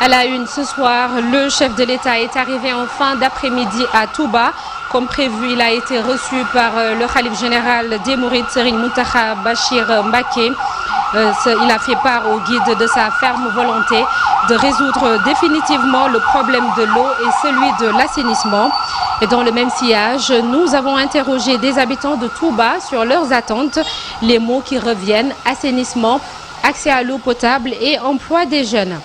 À la une ce soir, le chef de l'État est arrivé en fin d'après-midi à Touba. Comme prévu, il a été reçu par le khalife général des Mourides, Serigne Mountakha Bachir Mbacké. Il a fait part au guide de sa ferme volonté de résoudre définitivement le problème de l'eau et celui de l'assainissement. Et dans le même sillage, nous avons interrogé des habitants de Touba sur leurs attentes. Les mots qui reviennent: assainissement, accès à l'eau potable et emploi des jeunes.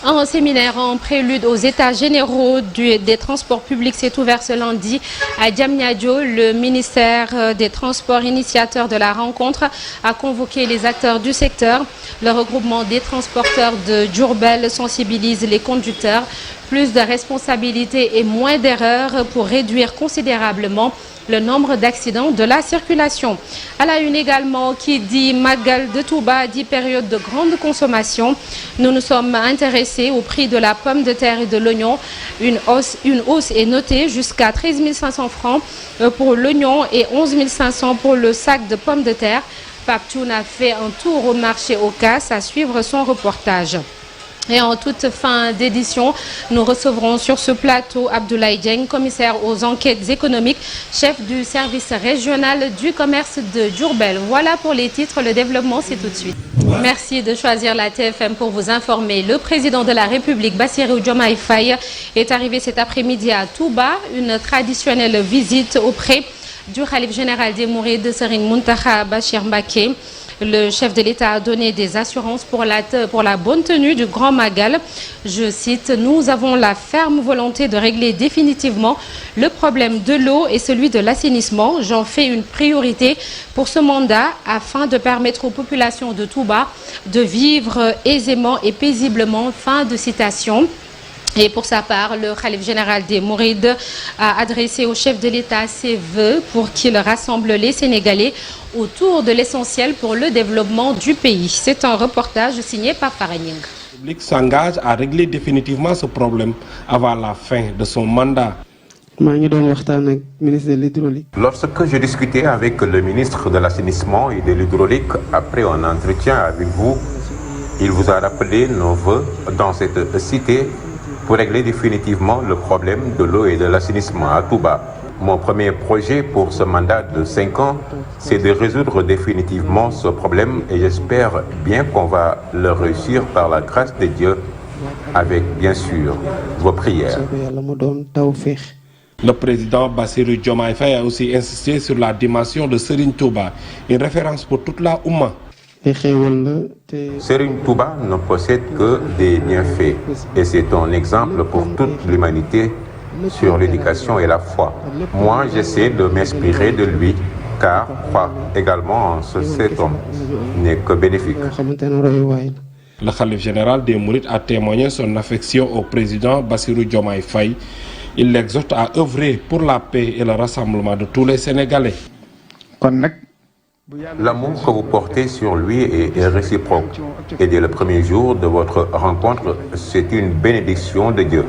Un séminaire en prélude aux états généraux des transports publics s'est ouvert ce lundi à Diamniadio. Le ministère des Transports, initiateur de la rencontre, a convoqué les acteurs du secteur. Le regroupement des transporteurs de Diourbel sensibilise les conducteurs. Plus de responsabilités et moins d'erreurs pour réduire considérablement le nombre d'accidents de la circulation. À la une également, qui dit Magal de Touba dit période de grande consommation. Nous nous sommes intéressés au prix de la pomme de terre et de l'oignon. Une hausse est notée jusqu'à 13 500 francs pour l'oignon et 11 500 pour le sac de pommes de terre. Pape Thioune a fait un tour au marché Ocass, à suivre son reportage. Et en toute fin d'édition, nous recevrons sur ce plateau Abdoulaye Dieng, commissaire aux enquêtes économiques, chef du service régional du commerce de Diourbel. Voilà pour les titres, le développement c'est tout de suite. Merci de choisir la TFM pour vous informer. Le président de la République, Bassirou Diomaye Faye, est arrivé cet après-midi à Touba, une traditionnelle visite auprès du khalife général des Mourides, Serigne Mountakha Bachir Mbacké. Le chef de l'État a donné des assurances pour la bonne tenue du Grand Magal. Je cite: nous avons la ferme volonté de régler définitivement le problème de l'eau et celui de l'assainissement. J'en fais une priorité pour ce mandat afin de permettre aux populations de Touba de vivre aisément et paisiblement. Fin de citation. Et pour sa part, le khalife général des Mourides a adressé au chef de l'État ses vœux pour qu'il rassemble les Sénégalais autour de l'essentiel pour le développement du pays. C'est un reportage signé par Faragning. Le public s'engage à régler définitivement ce problème avant la fin de son mandat. Lorsque je discutais avec le ministre de l'Assainissement et de l'Hydraulique après un entretien avec vous, il vous a rappelé nos vœux dans cette cité pour régler définitivement le problème de l'eau et de l'assainissement à Touba. Mon premier projet pour ce mandat de 5 ans, c'est de résoudre définitivement ce problème et j'espère bien qu'on va le réussir par la grâce de Dieu, avec bien sûr vos prières. Le président Bassirou Diomaye Faye a aussi insisté sur la dimension de Serigne Touba, une référence pour toute la Oumma. Serigne Touba ne possède que des bienfaits et c'est un exemple pour toute l'humanité sur l'éducation et la foi. Moi, j'essaie de m'inspirer de lui car croire également en cet homme n'est que bénéfique. Le khalife général des Mourides a témoigné son affection au président Bassirou Diomaye Faye. Il l'exhorte à œuvrer pour la paix et le rassemblement de tous les Sénégalais. L'amour que vous portez sur lui est réciproque. Et dès le premier jour de votre rencontre, c'est une bénédiction de Dieu.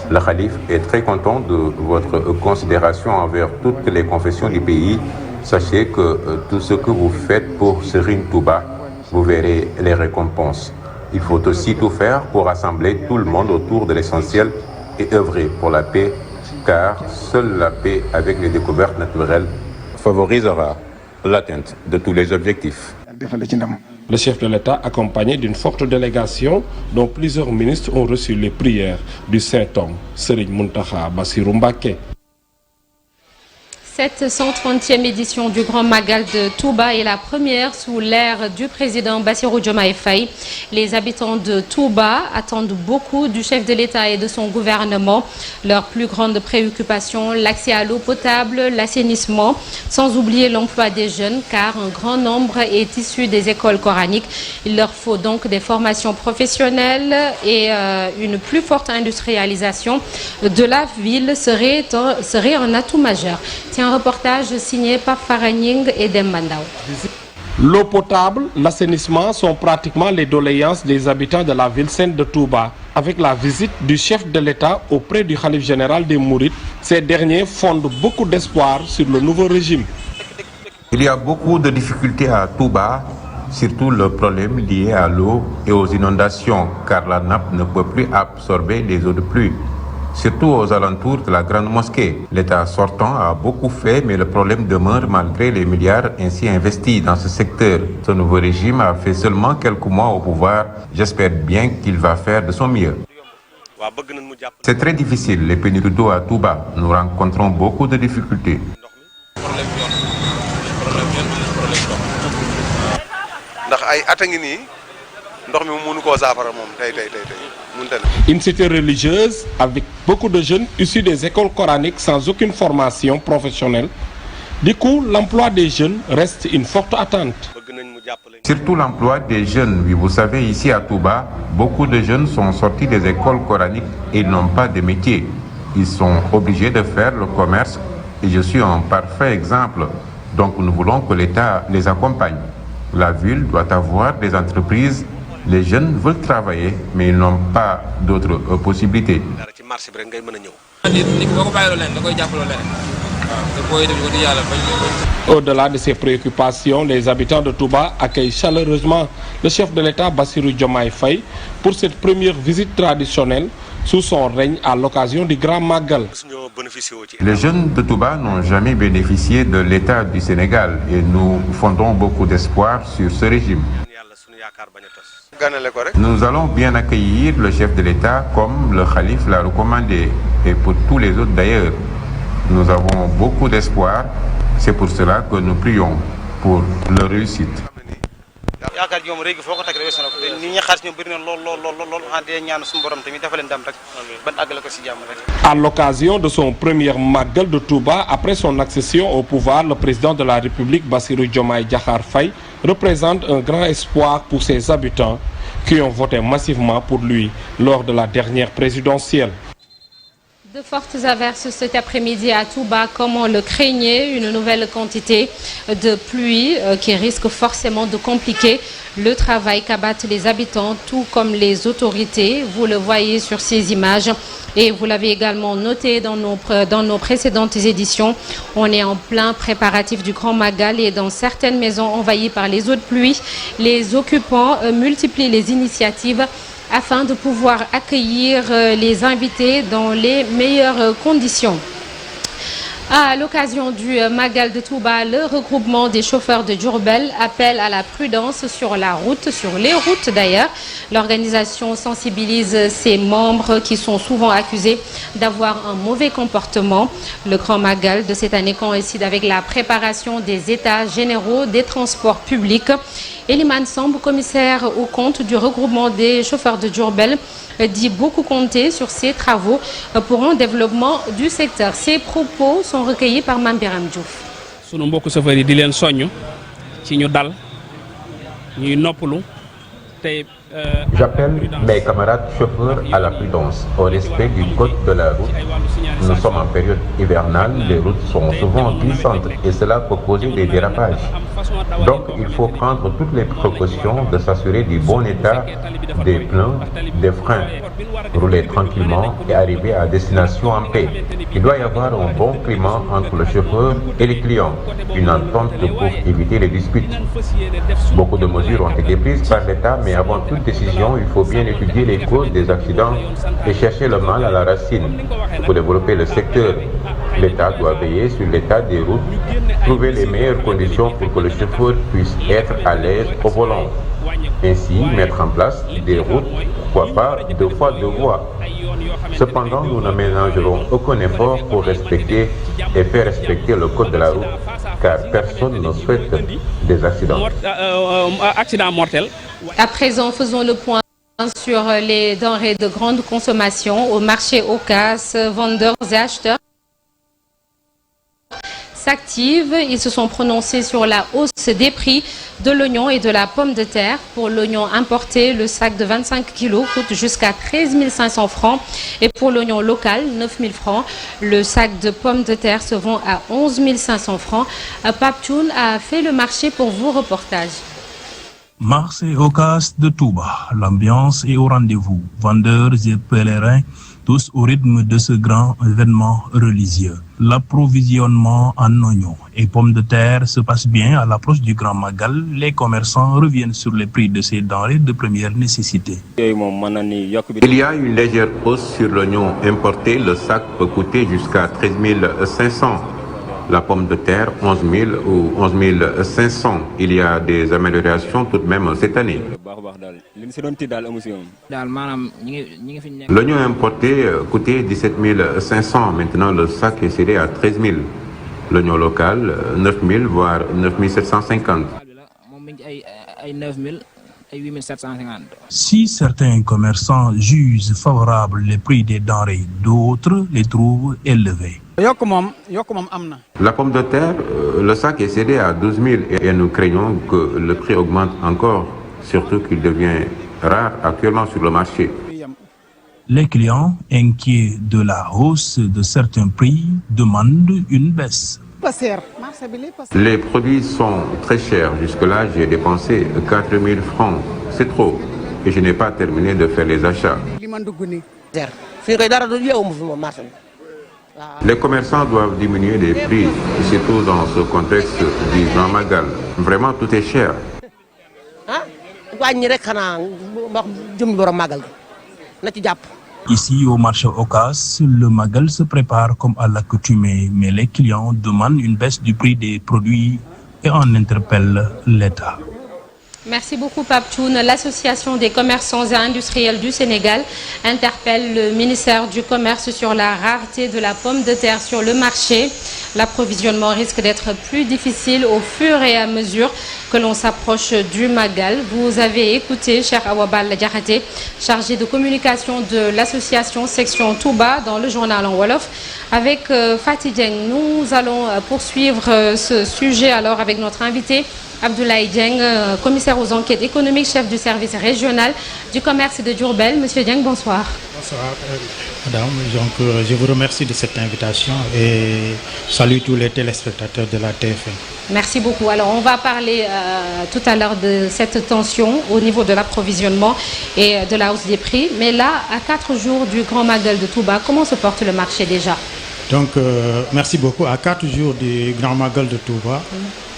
Le khalife est très content de votre considération envers toutes les confessions du pays. Sachez que tout ce que vous faites pour Serigne Touba, vous verrez les récompenses. Il faut aussi tout faire pour rassembler tout le monde autour de l'essentiel et œuvrer pour la paix, car seule la paix avec les découvertes naturelles favorisera l'atteinte de tous les objectifs. Le chef de l'État, accompagné d'une forte délégation dont plusieurs ministres, ont reçu les prières du Saint-Homme, Serigne Mountakha Bassirou Mbacké. Cette 130e édition du Grand Magal de Touba est la première sous l'ère du président Bassirou Diomaye Faye. Les habitants de Touba attendent beaucoup du chef de l'État et de son gouvernement. Leur plus grande préoccupation, l'accès à l'eau potable, l'assainissement, sans oublier l'emploi des jeunes, car un grand nombre est issu des écoles coraniques. Il leur faut donc des formations professionnelles et une plus forte industrialisation de la ville serait un atout majeur. Un reportage signé par Faragning et Dembandao. L'eau potable, l'assainissement sont pratiquement les doléances des habitants de la ville sainte de Touba. Avec la visite du chef de l'État auprès du khalife général des Mourides, ces derniers fondent beaucoup d'espoir sur le nouveau régime. Il y a beaucoup de difficultés à Touba surtout le problème lié à l'eau et aux inondations, car la nappe ne peut plus absorber les eaux de pluie. Surtout aux alentours de la Grande Mosquée. L'État sortant a beaucoup fait, mais le problème demeure malgré les milliards ainsi investis dans ce secteur. Ce nouveau régime a fait seulement quelques mois au pouvoir. J'espère bien qu'il va faire de son mieux. C'est très difficile, les pénuries d'eau à Touba. Nous rencontrons beaucoup de difficultés. Une cité religieuse avec beaucoup de jeunes issus des écoles coraniques sans aucune formation professionnelle. Du coup, l'emploi des jeunes reste une forte attente. Surtout l'emploi des jeunes. Oui, vous savez, ici à Touba, beaucoup de jeunes sont sortis des écoles coraniques et n'ont pas de métier. Ils sont obligés de faire le commerce et je suis un parfait exemple. Donc nous voulons que l'État les accompagne. La ville doit avoir des entreprises. Les jeunes veulent travailler, mais ils n'ont pas d'autres possibilités. Au-delà de ces préoccupations, les habitants de Touba accueillent chaleureusement le chef de l'État Bassirou Diomaye Faye pour cette première visite traditionnelle sous son règne à l'occasion du Grand Magal. Les jeunes de Touba n'ont jamais bénéficié de l'État du Sénégal et nous fondons beaucoup d'espoir sur ce régime. Nous allons bien accueillir le chef de l'État comme le calife l'a recommandé et pour tous les autres d'ailleurs. Nous avons beaucoup d'espoir, c'est pour cela que nous prions pour leur réussite. À l'occasion de son premier Magal de Touba, après son accession au pouvoir, le président de la République, Bassirou Diomaye Diakhar Faye, représente un grand espoir pour ses habitants qui ont voté massivement pour lui lors de la dernière présidentielle. De fortes averses cet après-midi à Touba, comme on le craignait, une nouvelle quantité de pluie qui risque forcément de compliquer le travail qu'abattent les habitants, tout comme les autorités. Vous le voyez sur ces images et vous l'avez également noté dans nos précédentes éditions. On est en plein préparatif du Grand Magal et dans certaines maisons envahies par les eaux de pluie, les occupants multiplient les initiatives afin de pouvoir accueillir les invités dans les meilleures conditions. À l'occasion du Magal de Touba, le regroupement des chauffeurs de Diourbel appelle à la prudence sur la route, sur les routes d'ailleurs. L'organisation sensibilise ses membres qui sont souvent accusés d'avoir un mauvais comportement. Le Grand Magal de cette année coïncide avec la préparation des états généraux des transports publics. Eliman Samb, commissaire au compte du regroupement des chauffeurs de Diourbel, dit beaucoup compter sur ces travaux pour un développement du secteur. Ces propos sont recueillis par Mame Biram Diouf. Sunu mbokk chauffeur yi di leen soñu ci ñu dal ñuy noppalu tey J'appelle mes camarades chauffeurs à la prudence, au respect du code de la route. Nous sommes en période hivernale, les routes sont souvent glissantes et cela peut causer des dérapages. Donc il faut prendre toutes les précautions de s'assurer du bon état des pneus, des freins, rouler tranquillement et arriver à destination en paix. Il doit y avoir un bon climat entre le chauffeur et les clients, une entente pour éviter les disputes. Beaucoup de mesures ont été prises par l'État, mais avant toute décision, il faut bien étudier les causes des accidents et chercher le mal à la racine. Pour développer le secteur, l'État doit veiller sur l'état des routes, trouver les meilleures conditions pour que le chauffeur puisse être à l'aise au volant. Ainsi, mettre en place des routes, pourquoi pas 2 fois 2 voies. Cependant, nous ne ménagerons aucun effort pour respecter et faire respecter le code de la route, car personne ne souhaite des accidents. Accident mortel. À présent, faisons le point sur les denrées de grande consommation au marché Ocas. Vendeurs et acheteurs s'activent. Ils se sont prononcés sur la hausse des prix de l'oignon et de la pomme de terre. Pour l'oignon importé, le sac de 25 kg coûte jusqu'à 13 500 francs. Et pour l'oignon local, 9 000 francs. Le sac de pommes de terre se vend à 11 500 francs. Pape Thioune a fait le marché pour vos reportages. Marché Ocass de Touba, l'ambiance est au rendez-vous. Vendeurs et pèlerins, tous au rythme de ce grand événement religieux. L'approvisionnement en oignons et pommes de terre se passe bien à l'approche du Grand Magal. Les commerçants reviennent sur les prix de ces denrées de première nécessité. Il y a une légère hausse sur l'oignon importé. Le sac peut coûter jusqu'à 13 500. La pomme de terre, 11 000 ou 11 500. Il y a des améliorations tout de même cette année. L'oignon importé coûtait 17 500. Maintenant, le sac est cédé à 13 000. L'oignon local, 9 000 voire 9 750. Si certains commerçants jugent favorables les prix des denrées, d'autres les trouvent élevés. La pomme de terre, le sac est cédé à 12 000 et nous craignons que le prix augmente encore, surtout qu'il devient rare actuellement sur le marché. Les clients, inquiets de la hausse de certains prix, demandent une baisse. Les produits sont très chers. Jusque-là, j'ai dépensé 4 000 francs. C'est trop. Et je n'ai pas terminé de faire les achats. Les commerçants doivent diminuer les prix, surtout dans ce contexte du Grand Magal. Vraiment, tout est cher. Ici, au marché Ocass, le Magal se prépare comme à l'accoutumée, mais les clients demandent une baisse du prix des produits et en interpellent l'État. Merci beaucoup, Pape Thioune. L'Association des commerçants et industriels du Sénégal interpelle le ministère du Commerce sur la rareté de la pomme de terre sur le marché. L'approvisionnement risque d'être plus difficile au fur et à mesure que l'on s'approche du Magal. Vous avez écouté, cher Awabal Diakhaté, chargé de communication de l'association section Touba dans le journal en Wolof. Avec Fatih Dieng, nous allons poursuivre ce sujet alors avec notre invité Abdoulaye Dieng, commissaire aux enquêtes économiques, chef du service régional du commerce de Diourbel. Monsieur Dieng, bonsoir. Bonsoir, madame. Donc, je vous remercie de cette invitation et salue tous les téléspectateurs de la TFM. Merci beaucoup. Alors, on va parler tout à l'heure de cette tension au niveau de l'approvisionnement et de la hausse des prix. Mais là, à 4 jours du Grand Magal de Touba, comment se porte le marché déjà? Donc, merci beaucoup. À 4 jours du Grand Magal de Touba,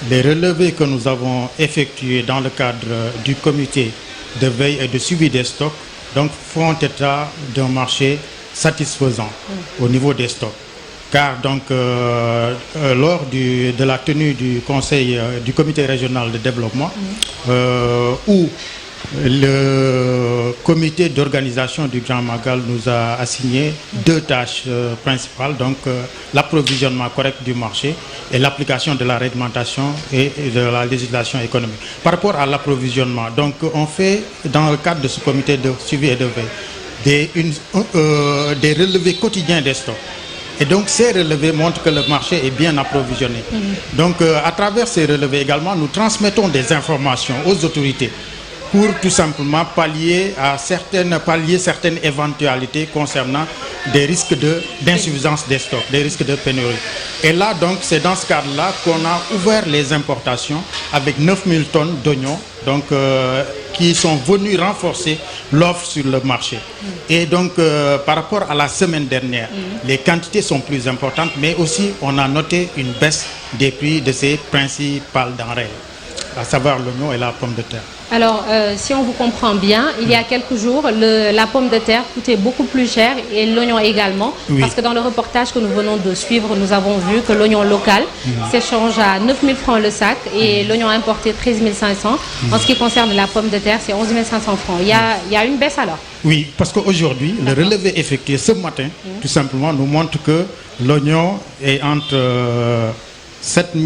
les relevés que nous avons effectués dans le cadre du comité de veille et de suivi des stocks donc, font état d'un marché satisfaisant au niveau des stocks. Car donc, lors de la tenue du conseil du comité régional de développement, où le comité d'organisation du Grand Magal nous a assigné 2 tâches principales, donc l'approvisionnement correct du marché et l'application de la réglementation et de la législation économique. Par rapport à l'approvisionnement, donc on fait dans le cadre de ce comité de suivi et de veille des relevés quotidiens des stocks. Et donc ces relevés montrent que le marché est bien approvisionné. Donc à travers ces relevés également, nous transmettons des informations aux autorités pour tout simplement pallier certaines éventualités concernant des risques d'insuffisance des stocks, des risques de pénurie. Et là, donc, c'est dans ce cadre-là qu'on a ouvert les importations avec 9000 tonnes d'oignons, donc, qui sont venus renforcer l'offre sur le marché. Et donc, par rapport à la semaine dernière, les quantités sont plus importantes, mais aussi on a noté une baisse des prix de ces principales denrées, à savoir l'oignon et la pomme de terre. Alors, si on vous comprend bien, il y a quelques jours, la pomme de terre coûtait beaucoup plus cher et l'oignon également. Oui. Parce que dans le reportage que nous venons de suivre, nous avons vu que l'oignon local s'échange à 9 000 francs le sac et l'oignon importé 13 500. En ce qui concerne la pomme de terre, c'est 11 500 francs. Il y a une baisse alors? Oui, parce qu'aujourd'hui, le relevé effectué ce matin, tout simplement, nous montre que l'oignon est entre 7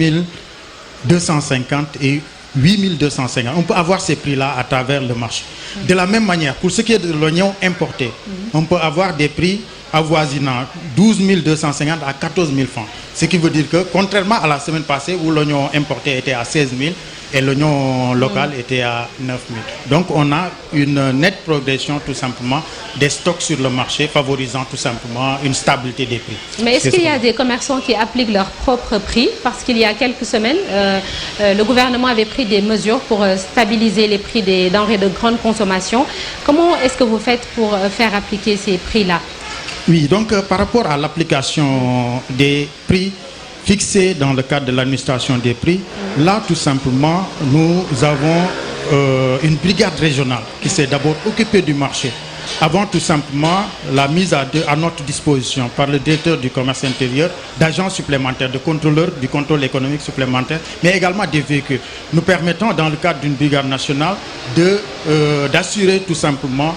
250 et 8 250. On peut avoir ces prix-là à travers le marché. De la même manière, pour ce qui est de l'oignon importé, on peut avoir des prix avoisinant 12 250 à 14 000 francs. Ce qui veut dire que, contrairement à la semaine passée où l'oignon importé était à 16 000, et l'oignon local était à 9 000. Donc on a une nette progression tout simplement des stocks sur le marché, favorisant tout simplement une stabilité des prix. Mais est-ce qu'il y a des commerçants qui appliquent leur propre prix? Parce qu'il y a quelques semaines, le gouvernement avait pris des mesures pour stabiliser les prix des denrées de grande consommation. Comment est-ce que vous faites pour faire appliquer ces prix-là? Oui, donc par rapport à l'application des prix fixés dans le cadre de l'administration des prix, là tout simplement nous avons une brigade régionale qui s'est d'abord occupée du marché avant tout simplement la mise à notre disposition par le directeur du commerce intérieur d'agents supplémentaires, de contrôleurs du contrôle économique supplémentaire, mais également des véhicules, nous permettant dans le cadre d'une brigade nationale d'assurer tout simplement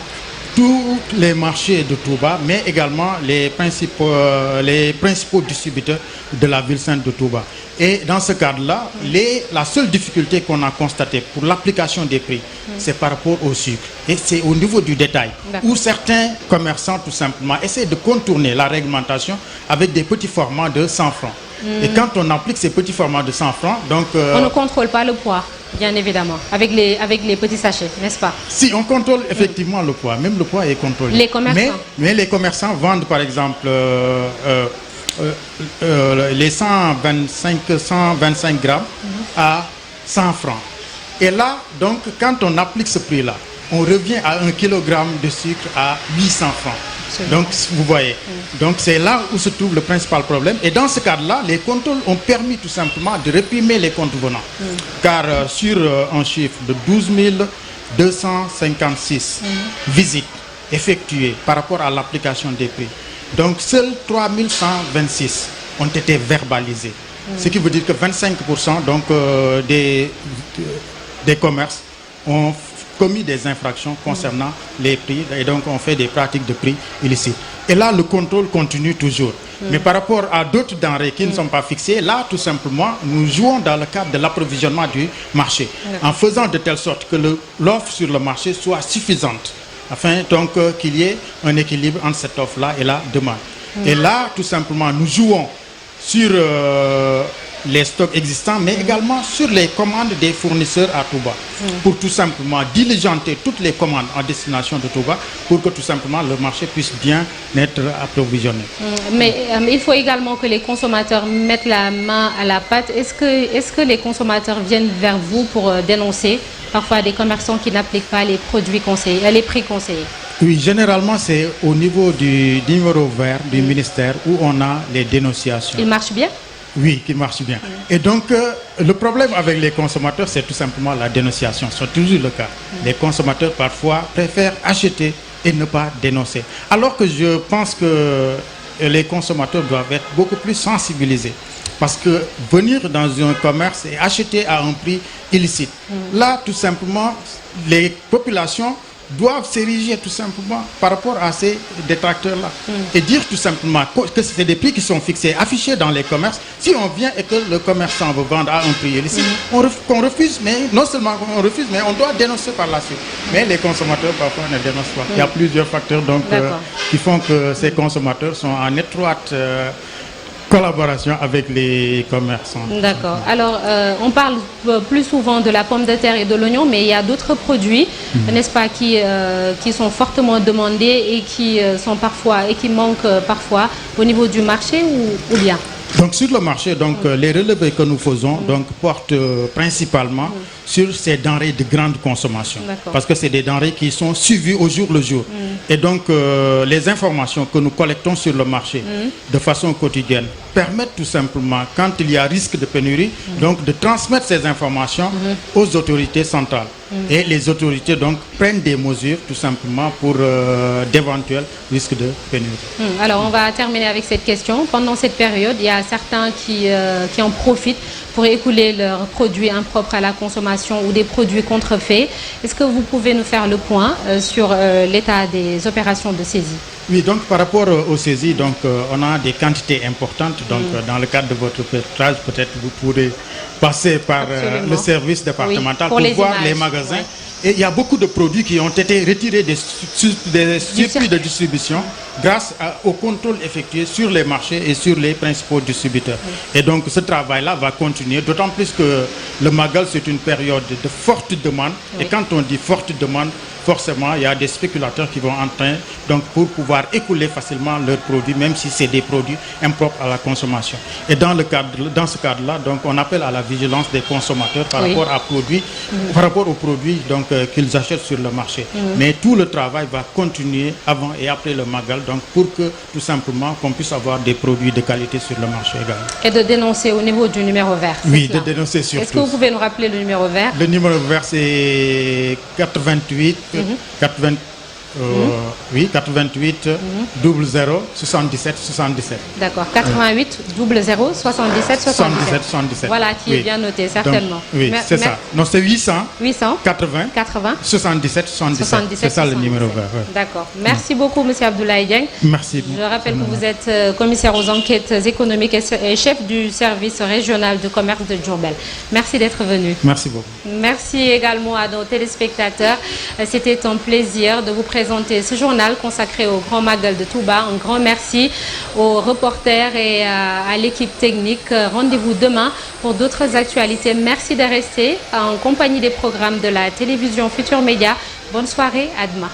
tous les marchés de Touba, mais également les principaux distributeurs de la ville sainte de Touba. Et dans ce cadre-là, la seule difficulté qu'on a constatée pour l'application des prix, c'est par rapport au sucre. Et c'est au niveau du détail, où certains commerçants, tout simplement, essaient de contourner la réglementation avec des petits formats de 100 francs. Et quand on applique ces petits formats de 100 francs, donc... on ne contrôle pas le poids, bien évidemment, avec les petits sachets, n'est-ce pas? Si, on contrôle effectivement le poids, même le poids est contrôlé. Les commerçants. Mais les commerçants vendent par exemple les 125 grammes à 100 francs. Et là, donc, quand on applique ce prix-là, on revient à 1 kilogramme de sucre à 800 francs. Donc, vous voyez. Donc, c'est là où se trouve le principal problème. Et dans ce cadre-là, les contrôles ont permis tout simplement de réprimer les contrevenants. Car sur un chiffre de 12 256 visites effectuées par rapport à l'application des prix, donc seuls 3 126 ont été verbalisés. Ce qui veut dire que 25% donc, des commerces ont commis des infractions concernant les prix et donc on fait des pratiques de prix illicites. Et là, le contrôle continue toujours. Mais par rapport à d'autres denrées qui ne sont pas fixées, là, tout simplement, nous jouons dans le cadre de l'approvisionnement du marché, en faisant de telle sorte que l'offre sur le marché soit suffisante, afin donc qu'il y ait un équilibre entre cette offre-là et la demande. Et là, tout simplement, nous jouons sur les stocks existants, mais également sur les commandes des fournisseurs à Touba, pour tout simplement diligenter toutes les commandes en destination de Touba, pour que tout simplement le marché puisse bien être approvisionné. Mais il faut également que les consommateurs mettent la main à la pâte. Est-ce que les consommateurs viennent vers vous pour dénoncer parfois des commerçants qui n'appliquent pas les produits conseillés, les prix conseillés? Oui, généralement c'est au niveau du numéro vert du ministère où on a les dénonciations. Il marche bien? Oui, qui marche bien. Et donc, le problème avec les consommateurs, c'est tout simplement la dénonciation. C'est toujours le cas. Les consommateurs, parfois, préfèrent acheter et ne pas dénoncer. Alors que je pense que les consommateurs doivent être beaucoup plus sensibilisés. Parce que venir dans un commerce et acheter à un prix illicite, là, tout simplement, les populations doivent s'ériger tout simplement par rapport à ces détracteurs-là. Et dire tout simplement que c'est des prix qui sont fixés, affichés dans les commerces. Si on vient et que le commerçant veut vendre à un prix illicite, qu'on refuse, mais non seulement on refuse, mais on doit dénoncer par la suite. Mais les consommateurs parfois ne dénoncent pas. Il y a plusieurs facteurs donc, qui font que ces consommateurs sont en étroite collaboration avec les commerçants. D'accord. Alors, on parle plus souvent de la pomme de terre et de l'oignon, mais il y a d'autres produits, n'est-ce pas, qui sont fortement demandés et qui manquent parfois au niveau du marché ou bien? Donc sur le marché, donc, les relevés que nous faisons donc, portent principalement sur ces denrées de grande consommation. Parce que c'est des denrées qui sont suivies au jour le jour. Et donc les informations que nous collectons sur le marché de façon quotidienne permettent tout simplement, quand il y a risque de pénurie, donc de transmettre ces informations aux autorités centrales. Et les autorités donc prennent des mesures tout simplement pour d'éventuels risques de pénurie. Alors on va terminer avec cette question. Pendant cette période, il y a certains qui en profitent pour écouler leurs produits impropres à la consommation ou des produits contrefaits. Est-ce que vous pouvez nous faire le point sur l'état des opérations de saisie? Oui, donc par rapport aux saisies, donc, on a des quantités importantes. Donc dans le cadre de votre pétrage, peut-être vous pourrez passer par le service départemental pour voir les magasins Et il y a beaucoup de produits qui ont été retirés des circuits de distribution grâce au contrôle effectué sur les marchés et sur les principaux distributeurs. Et donc ce travail-là va continuer, d'autant plus que le Magal, c'est une période de forte demande. Et quand on dit forte demande, forcément, il y a des spéculateurs qui vont en train, donc pour pouvoir écouler facilement leurs produits, même si c'est des produits impropres à la consommation. Et dans ce cadre-là, donc on appelle à la vigilance des consommateurs par rapport aux produits donc qu'ils achètent sur le marché. Mais tout le travail va continuer avant et après le Magal, donc pour que tout simplement qu'on puisse avoir des produits de qualité sur le marché également. Et de dénoncer au niveau du numéro vert. Oui, de dénoncer surtout. Est-ce que vous pouvez nous rappeler le numéro vert? Le numéro vert, c'est 88 88 00 77 77. D'accord, 88 00 77 77. Voilà, qui est bien noté, certainement. Donc, oui, c'est ça. Non, c'est 800 80 77 77. C'est ça le numéro vert. Ouais. D'accord. Merci beaucoup, M. Abdoulaye Dieng. Merci. Je rappelle que vous êtes commissaire aux enquêtes économiques et chef du service régional de commerce de Diourbel. Merci d'être venu. Merci beaucoup. Merci également à nos téléspectateurs. C'était un plaisir de vous présenter ce journal consacré au Grand Magal de Touba. Un grand merci aux reporters et à l'équipe technique. Rendez-vous demain pour d'autres actualités. Merci de rester en compagnie des programmes de la télévision Futur Média. Bonne soirée, à demain.